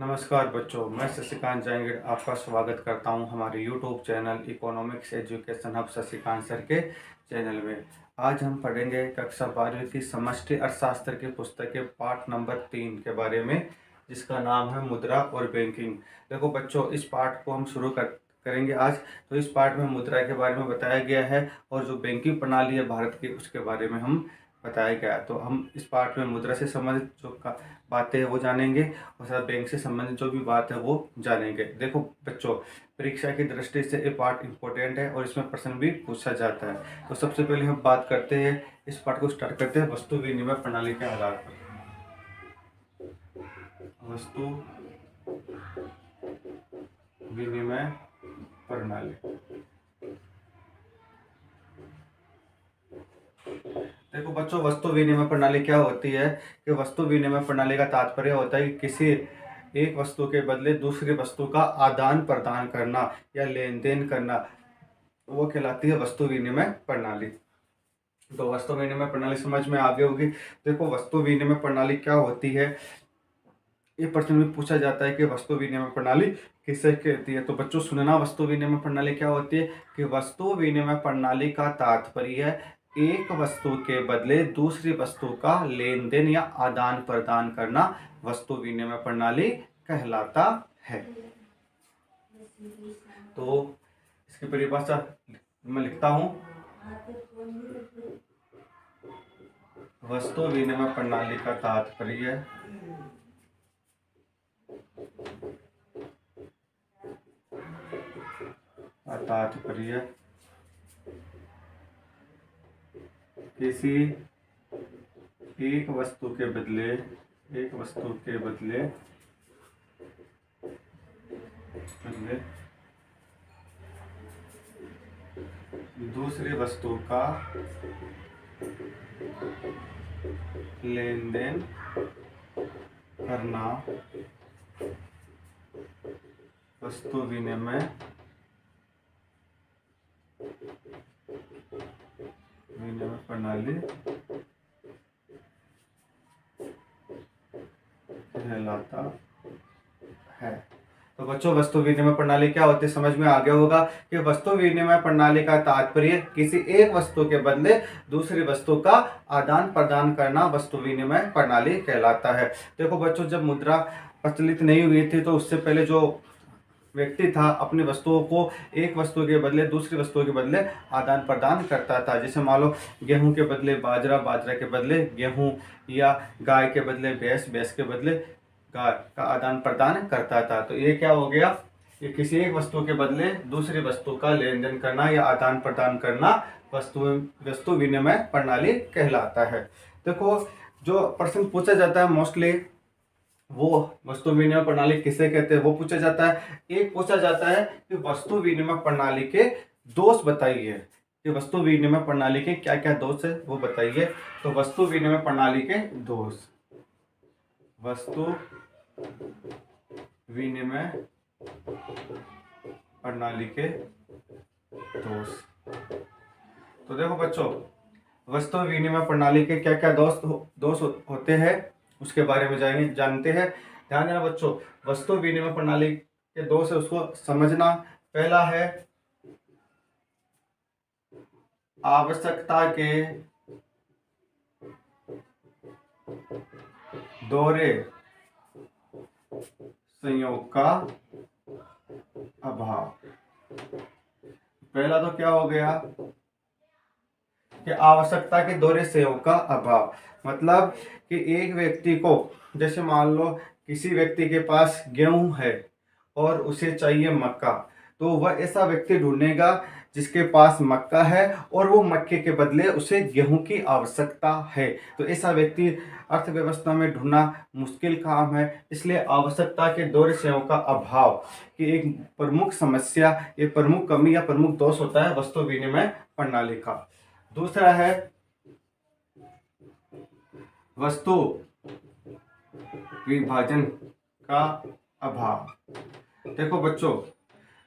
नमस्कार बच्चों, मैं शशिकांत जांगीड़ आपका स्वागत करता हूं हमारे YouTube channel economics education hub Shashikant sir के चैनल में। आज हम पढ़ेंगे कक्षा 12वीं की समष्टि अर्थशास्त्र की पुस्तक के पाठ नंबर 3 के बारे में, जिसका नाम है मुद्रा और बैंकिंग। देखो बच्चों, इस पाठ को हम शुरू करेंगे आज। तो इस पाठ में मुद्रा के बारे में बताया गया है और जो बैंकिंग प्रणाली है भारत की, उसके बारे में हम बताया गया है। तो हम इस पाठ में मुद्रा से संबंधित जो बातें हैं वो जानेंगे और साथ बैंक से संबंधित जो भी बात है वो जानेंगे। देखो बच्चों, परीक्षा की दृष्टि से ये पाठ इम्पोर्टेंट है और इसमें प्रश्न भी पूछा जाता है। तो सबसे पहले हम बात करते हैं, इस पाठ को स्टार्ट करते हैं वस्तु विनिमय प्रणाली के आधार पर। वस्तु विनिमय प्रणाली। देखो बच्चों, वस्तु विनिमय प्रणाली क्या होती है कि वस्तु विनिमय प्रणाली का तात्पर्य होता है कि किसी एक वस्तु के बदले दूसरी वस्तु का आदान प्रदान करना या लेन देन करना, वो कहलाती है वस्तु विनिमय प्रणाली। तो वस्तु विनिमय प्रणाली समझ में आ गई होगी। देखो, वस्तु विनिमय प्रणाली क्या होती है, ये प्रश्न में पूछा जाता है कि वस्तु विनिमय प्रणाली किसे कहती है। तो बच्चों सुनना, वस्तु विनिमय प्रणाली क्या होती है कि वस्तु विनिमय प्रणाली का तात्पर्य है एक वस्तु के बदले दूसरी वस्तु का लेन देन या आदान प्रदान करना वस्तु विनिमय प्रणाली कहलाता है। तो इसकी परिभाषा मैं लिखता हूं, वस्तु विनिमय प्रणाली का तात्पर्य किसी एक वस्तु के बदले दूसरी वस्तु का लेन देन करना वस्तु विनिमय प्रणाली कहलाता है। तो बच्चों, वस्तु विनिमय प्रणाली क्या होती है समझ में आ गया होगा कि वस्तु विनिमय प्रणाली का तात्पर्य किसी एक वस्तु के बदले दूसरी वस्तु का आदान प्रदान करना वस्तु विनिमय प्रणाली कहलाता है। देखो बच्चों, जब मुद्रा प्रचलित नहीं हुई थी तो उससे पहले जो व्यक्ति था अपनी वस्तुओं को एक वस्तु के बदले दूसरी वस्तु के बदले आदान प्रदान करता था। जैसे मान लो गेहूं के बदले बाजरा, बाजरा के बदले गेहूं, या गाय के बदले भैंस, भैंस के बदले गाय का आदान प्रदान करता था। तो ये क्या हो गया, ये किसी एक वस्तु के बदले दूसरी वस्तु का लेन देन करना या आदान प्रदान करना वस्तु विनिमय प्रणाली कहलाता है। देखो, जो प्रश्न पूछा जाता है मोस्टली वो वस्तु विनिमय प्रणाली किसे कहते हैं वो पूछा जाता है। एक पूछा जाता है कि वस्तु विनिमय प्रणाली के दोष बताइए, कि वस्तु विनिमय प्रणाली के क्या क्या दोष है वो बताइए। तो वस्तु विनिमय प्रणाली के दोष, वस्तु विनिमय प्रणाली के दोष। तो देखो बच्चों, वस्तु विनिमय प्रणाली के क्या क्या दोष होते हैं उसके बारे में जानते हैं। ध्यान देना बच्चों, वस्तु विनिमय प्रणाली के दोष है उसको समझना। पहला है आवश्यकता के दोहरे संयोग का अभाव। पहला तो क्या हो गया कि आवश्यकता के दोहरे संयोग का अभाव, मतलब कि एक व्यक्ति को, जैसे मान लो किसी व्यक्ति के पास गेहूं है और उसे चाहिए मक्का, तो वह ऐसा व्यक्ति ढूंढेगा जिसके पास मक्का है और वो मक्के के बदले उसे गेहूं की आवश्यकता है। तो ऐसा व्यक्ति अर्थव्यवस्था में ढूंढना मुश्किल काम है। इसलिए आवश्यकता के दोहरे संयोग का अभाव की एक प्रमुख समस्या, ये प्रमुख कमी या प्रमुख दोष होता है वस्तु विनिमय प्रणाली का। दूसरा है वस्तु विभाजन का अभाव। देखो बच्चों,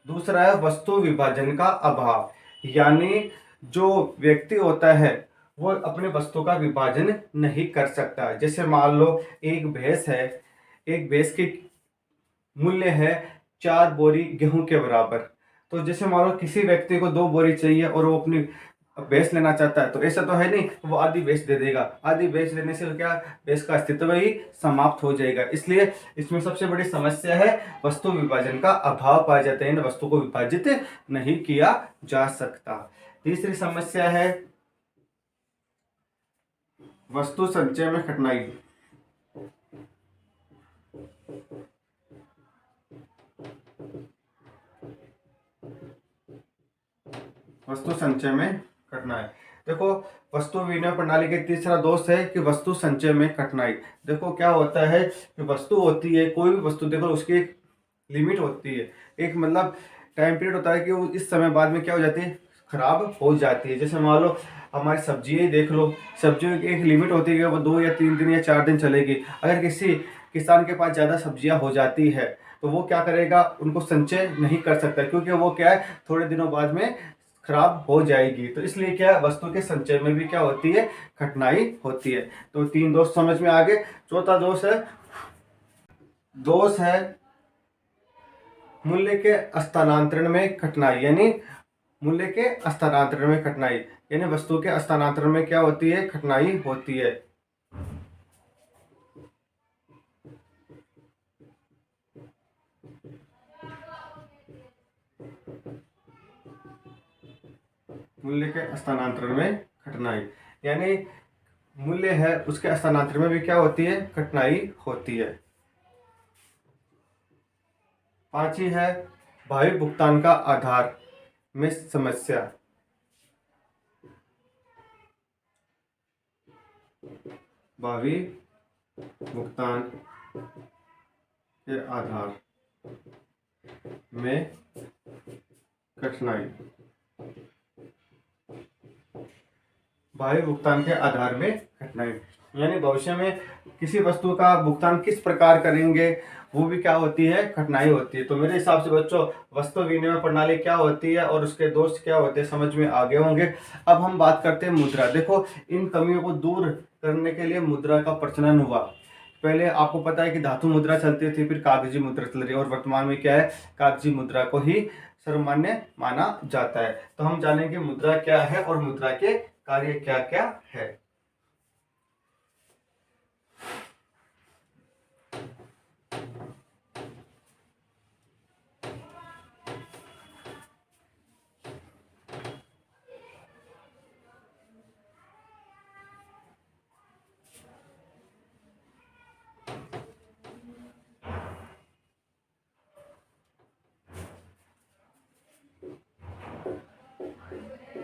दूसरा है वस्तु विभाजन का अभाव, यानी जो व्यक्ति होता है वो अपने वस्तु का विभाजन नहीं कर सकता। जैसे मान लो एक भैंस है, एक भैंस की मूल्य है 4 बोरी गेहूं के बराबर। तो जैसे मान लो किसी व्यक्ति को 2 बोरी चाहिए और वो अपनी भैंस लेना चाहता है, तो ऐसा तो है नहीं वो आधी भैंस दे देगा। आधी भैंस देने से क्या, भैंस का अस्तित्व ही समाप्त हो जाएगा। इसलिए इसमें सबसे बड़ी समस्या है वस्तु विभाजन का अभाव पाया जाता है, इन वस्तु को विभाजित नहीं किया जा सकता। तीसरी समस्या है वस्तु संचय में कठिनाई। वस्तु संचय में कठिनाई। देखो वस्तु विनिमय प्रणाली के तीसरा दोष है कि वस्तु संचय में कठिनाई। देखो क्या होता है कि वस्तु होती है, कोई भी वस्तु देखो उसकी एक लिमिट होती है, एक मतलब टाइम पीरियड होता है कि वो इस समय बाद में क्या हो जाती है, खराब हो जाती है। जैसे मान लो हमारी सब्जियां ही देख लो, सब्जियों की एक लिमिट होती है कि वो 2 या 3 दिन या 4 दिन चलेगी। अगर किसी किसान के पास ज़्यादा सब्जियां हो जाती है तो वो क्या करेगा, उनको संचय नहीं कर सकता, क्योंकि वो क्या है थोड़े दिनों बाद में खराब हो जाएगी। तो इसलिए क्या वस्तु के संचय में भी क्या होती है, कठिनाई होती है। तो 3 दोष समझ में आ गए। चौथा दोष है मूल्य के स्थानांतरण में कठिनाई, यानी मूल्य के स्थानांतरण में कठिनाई, यानी वस्तु के स्थानांतरण में क्या होती है, कठिनाई होती है। मूल्य के स्थानांतरण में कठिनाई, यानी मूल्य है उसके स्थानांतरण में भी क्या होती है, कठिनाई होती है। पांचवी है भावी भुगतान का आधार में समस्या। भावी भुगतान के आधार में कठिनाई। भावी भुगतान के आधार में कठिनाई, यानी भविष्य में किसी वस्तु का भुगतान किस प्रकार करेंगे वो भी क्या होती है, कठिनाई होती है। तो मेरे हिसाब से बच्चों वस्तु विनिमय प्रणाली क्या होती है और उसके दोष क्या होते हैं समझ में आ गए होंगे। अब हम बात करते हैं मुद्रा। देखो इन कमियों को दूर करने के लिए मुद्रा का प्रचलन हुआ। पहले आपको पता है कि धातु मुद्रा चलती थी, फिर कागजी मुद्रा चल रही है, और वर्तमान में क्या है, कागजी मुद्रा को ही सर्वमान्य माना जाता है। तो हम जानेंगे मुद्रा क्या है और मुद्रा के कार्य क्या क्या है।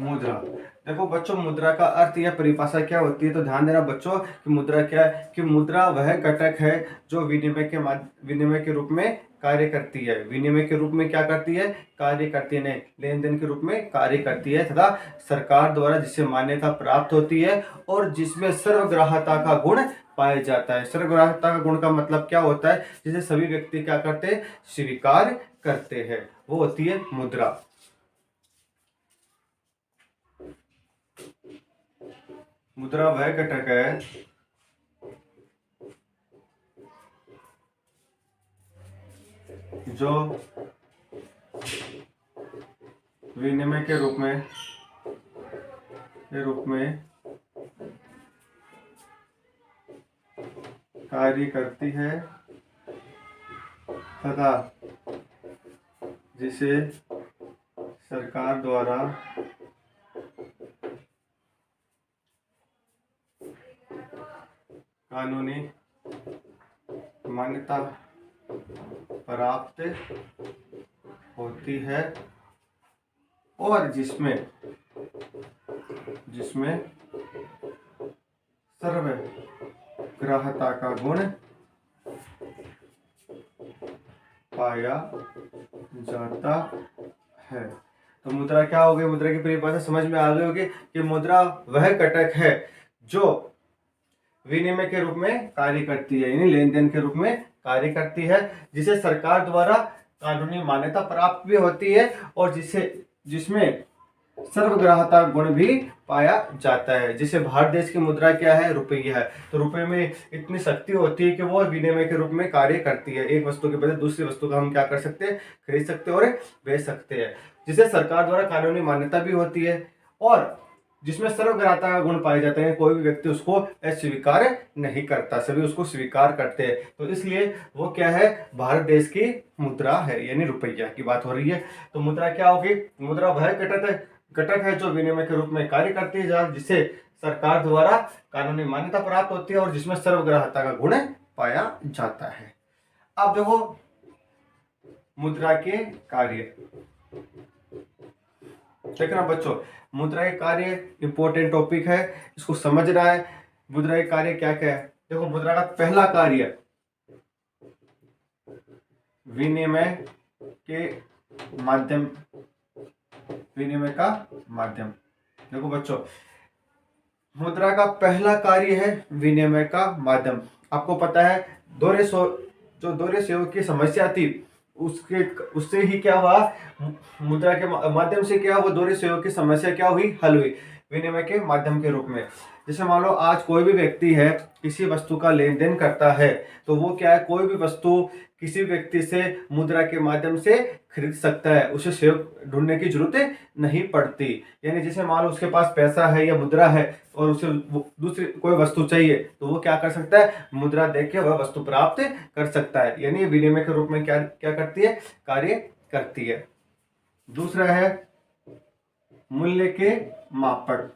मुद्रा। देखो बच्चों मुद्रा का अर्थ या परिभाषा क्या होती है, तो ध्यान देना बच्चों कि मुद्रा क्या है, कि मुद्रा वह घटक है जो विनिमय के रूप में कार्य करती है। विनिमय के रूप में क्या करती है, कार्य करती है, नहीं लेन देन के रूप में कार्य करती है, तथा सरकार द्वारा जिसे मान्यता प्राप्त होती है और जिसमें सर्वग्राह्यता का गुण पाया जाता है। सर्वग्राह्यता का गुण का मतलब क्या होता है, जिसे सभी व्यक्ति क्या करते हैं, स्वीकार करते हैं, वो होती है मुद्रा। मुद्रा वह घटक है जो विनिमय के रूप में कार्य करती है तथा जिसे सरकार द्वारा कानूनी मान्यता प्राप्त होती है और जिसमें सर्वग्राह्यता का गुण पाया जाता है। तो मुद्रा क्या हो गई, मुद्रा की परिभाषा समझ में आ गई होगी कि मुद्रा वह घटक है जो विनिमय के रूप में कार्य करती है, यानी लेन देन के रूप में कार्य करती है, जिसे सरकार द्वारा कानूनी मान्यता प्राप्त भी होती है और जिसमें सर्वग्राहता गुण भी पाया जाता है। जैसे भारत देश की मुद्रा क्या है, रुपया है, तो रुपये में इतनी शक्ति होती है कि वो विनिमय के रूप में कार्य करती है। एक वस्तु के बदले दूसरी वस्तु का हम क्या कर सकते हैं, खरीद सकते हैं और बेच सकते हैं। जिसे सरकार द्वारा कानूनी मान्यता भी होती है और जिसमें सर्वग्राहता का गुण पाए जाते हैं। कोई भी व्यक्ति उसको अस्वीकार नहीं करता, सभी उसको स्वीकार करते हैं। तो इसलिए वो क्या है, भारत देश की मुद्रा है, यानी रुपया की बात हो रही है। तो मुद्रा क्या होगी, मुद्रा वह घटक है जो विनिमय के रूप में कार्य करती है, जिसे सरकार द्वारा कानूनी मान्यता प्राप्त होती है और जिसमें सर्वग्राहता का गुण पाया जाता है। अब देखो मुद्रा के कार्य, देखना बच्चों, मुद्रा के कार्य इंपॉर्टेंट टॉपिक है, इसको समझना है। मुद्रा के कार्य क्या क्या है, देखो मुद्रा का पहला कार्य विनिमय के माध्यम, विनिमय का माध्यम। देखो बच्चों, मुद्रा का पहला कार्य है विनिमय का माध्यम। आपको पता है जो दोहरे सहयोग की समस्या थी उससे ही क्या हुआ, मुद्रा के माध्यम से क्या हुआ, दोहरे सहयोग की समस्या क्या हुई, हल हुई विनिमय के माध्यम के रूप में। जैसे मान लो आज कोई भी व्यक्ति है किसी वस्तु का लेन देन करता है, तो वो क्या है, कोई भी वस्तु किसी व्यक्ति से मुद्रा के माध्यम से खरीद सकता है, उसे सहयोग ढूंढने की जरूरत नहीं पड़ती। यानी जैसे मान लो उसके पास पैसा है या मुद्रा है और उसे दूसरी कोई वस्तु चाहिए, तो वो क्या कर सकता है, मुद्रा देख के वह वस्तु प्राप्त कर सकता है। यानी विनिमय के रूप में क्या क्या करती है, कार्य करती है। दूसरा है मूल्य के मापक।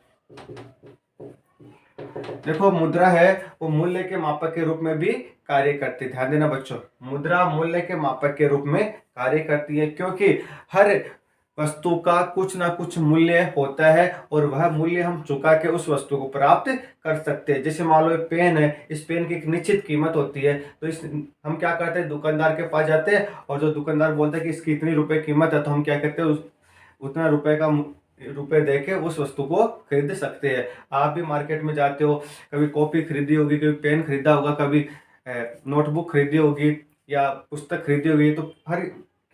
देखो मुद्रा है वो मूल्य के मापक के रूप में भी कार्य करती है। ध्यान देना बच्चों, मुद्रा मूल्य के मापक के रूप में कार्य करती है, क्योंकि हर वस्तु का कुछ ना कुछ मूल्य होता है और वह मूल्य हम चुका के उस वस्तु को प्राप्त कर सकते हैं। जैसे मान लो एक पेन है, इस पेन की एक निश्चित कीमत होती है, तो इस हम क्या करते हैं, दुकानदार के पास जाते हैं और जो दुकानदार बोलता है कि इसकी इतनी रुपए कीमत है, तो हम क्या करते हैं, उतना रुपए दे के उस वस्तु को खरीद सकते हैं। आप भी मार्केट में जाते हो, कभी कॉपी खरीदी होगी, कभी पेन खरीदा होगा, कभी नोटबुक खरीदी होगी या पुस्तक खरीदी होगी, तो हर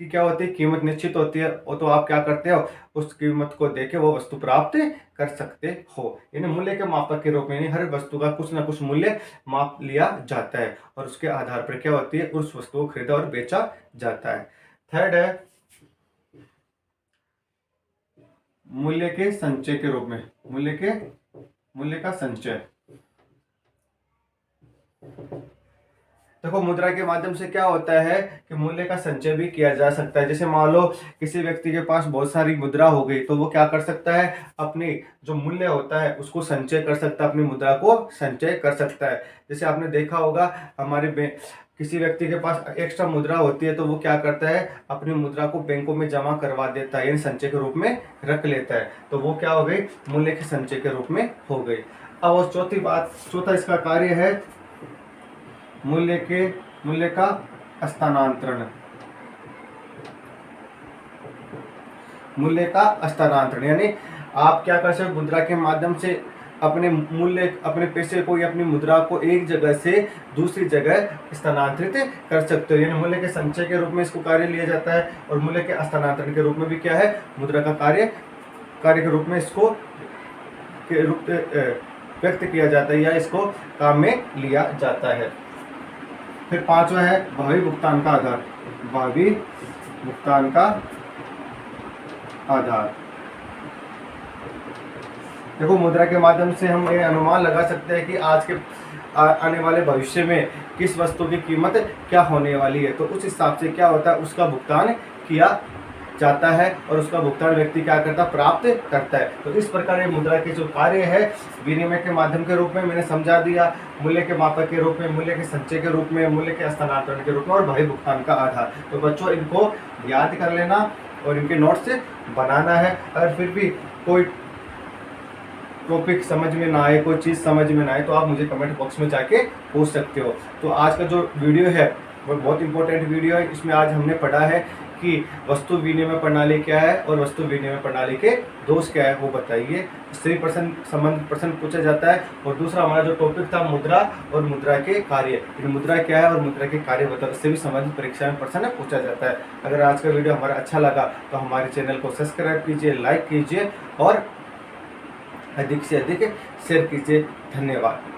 की क्या होती है, कीमत निश्चित होती है, और तो आप क्या करते हो, उस कीमत को देके वो वस्तु प्राप्त कर सकते हो। यानी मूल्य के मापक के रूप में हर वस्तु का कुछ ना कुछ मूल्य माप लिया जाता है और उसके आधार पर क्या होती है, उस वस्तु को खरीदा और बेचा जाता है। थर्ड है मूल्य के संचय के रूप में, मूल्य का संचय। देखो मुद्रा के माध्यम से क्या होता है कि मूल्य का संचय भी किया जा सकता है। जैसे मान लो किसी व्यक्ति के पास बहुत सारी मुद्रा हो गई, तो वो क्या कर सकता है, अपनी जो मूल्य होता है उसको संचय कर सकता है, अपनी मुद्रा को संचय कर सकता है। जैसे आपने देखा होगा हमारे किसी व्यक्ति के पास एक्स्ट्रा मुद्रा होती है, तो वो क्या करता है, अपनी मुद्रा को बैंकों में जमा करवा देता है, यानी संचय के रूप में रख लेता है। तो वो क्या हो गई, मूल्य के संचय के रूप में हो गई। अब चौथा इसका कार्य है मूल्य का हस्तांतरण। मूल्य का हस्तांतरण यानी आप क्या कर सकते, मुद्रा के माध्यम से अपने पैसे को या अपनी मुद्रा को एक जगह से दूसरी जगह स्थानांतरित कर सकते हो। यानी मूल्य के संचय के रूप में इसको कार्य लिया जाता है और मूल्य के हस्तांतरण के रूप में भी क्या है, मुद्रा का कार्य के रूप में इसको व्यक्त किया जाता है या इसको काम में लिया जाता है। फिर पांचवा है भावी भुगतान का आधार। भावी भुगतान का आधार, देखो मुद्रा के माध्यम से हम ये अनुमान लगा सकते हैं कि आज के आने वाले भविष्य में किस वस्तु की कीमत क्या होने वाली है, तो उस हिसाब से क्या होता है, उसका भुगतान किया जाता है और उसका भुगतान व्यक्ति क्या करता है, प्राप्त करता है। तो इस प्रकार ये मुद्रा के जो कार्य है, विनिमय के माध्यम के रूप में मैंने समझा दिया, मूल्य के मापक के रूप में, मूल्य के संचय के रूप में, मूल्य के हस्तांतरण के रूप में और भावी भुगतान का आधार। तो बच्चों इनको याद कर लेना और इनके नोट्स बनाना है। अगर फिर भी कोई टॉपिक समझ में ना आए, कोई चीज़ समझ में ना आए, तो आप मुझे कमेंट बॉक्स में जाके पूछ सकते हो। तो आज का जो वीडियो है वो बहुत इंपॉर्टेंट वीडियो है। इसमें आज हमने पढ़ा है कि वस्तु विनिमय प्रणाली क्या है और वस्तु विनिमय प्रणाली के दोष क्या है वो बताइए। स्त्री प्रश्न संबंधित प्रश्न पूछा जाता है। और दूसरा हमारा जो टॉपिक था मुद्रा और मुद्रा के कार्य, मुद्रा क्या है और मुद्रा के कार्य बताओ, इससे भी संबंधित परीक्षा में प्रश्न पूछा जाता है। अगर आज का वीडियो हमारा अच्छा लगा तो हमारे चैनल को सब्सक्राइब कीजिए, लाइक कीजिए और अधिक से अधिक शेयर कीजिए। धन्यवाद।